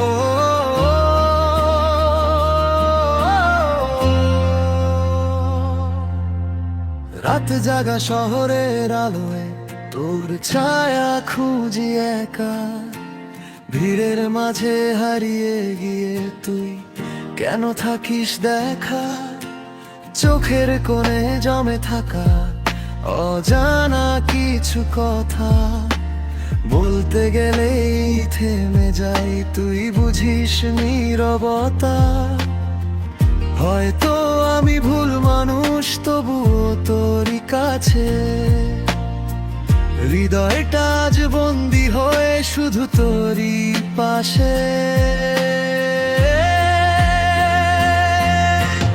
ও রাত জাগা শহরের আলোয় তোর ছায়া খুঁজি একা, ভিড়ের মাঝে হারিয়ে গিয়ে তুই কেন থাকিস দেখা, চোখের কোণে জমে থাকা অজানা কিছু কথা, বলতে গেলেই থেমে যাই, তুই বুঝিস নীরবতা। হয়তো আমি ভুল মানুষ, তবুও তোরই কাছে হৃদয়টা আজ বন্দি হয়ে শুধু তোরই পাশে।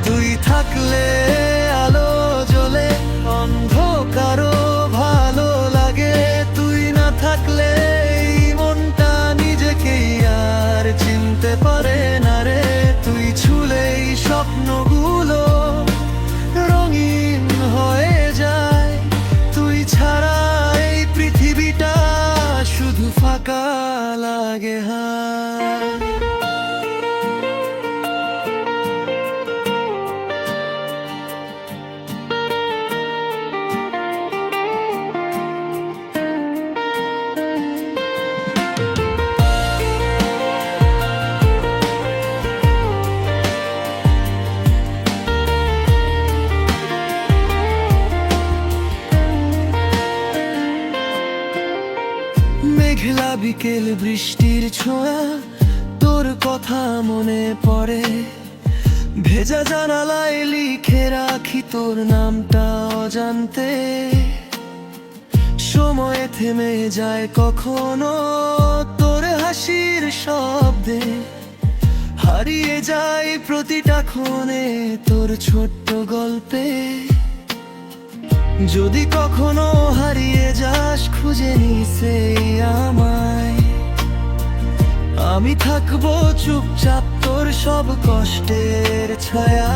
তুই থাকলে আলো জ্বলে, অন্ধকারও ভালো লাগে, তুই না থাকলে এই মনটা নিজেকেই আর চিনতে পারে না রে। তুই ছুলেই স্বপ্নগুলো রঙিন হয়ে যায়, তুই ছাড়া এই পৃথিবীটা শুধু ফাঁকা লাগে। হায় মেঘলা বিকেল বৃষ্টির ছোঁয়া, তোর কথা মনে পড়ে, ভেজা জানালায় লিখে রাখি তোর নামটা অজান্তে। সময় থেমে যায় কখনো তোর হাসির শব্দে, হারিয়ে যায় প্রতিটা ক্ষণে তোর ছোট্ট গল্পে। যদি কখনো হারিয়ে যাস খুঁজে নিসে আমায়, আমি থাকবো চুপচাপ তোর সব কষ্টের ছায়া।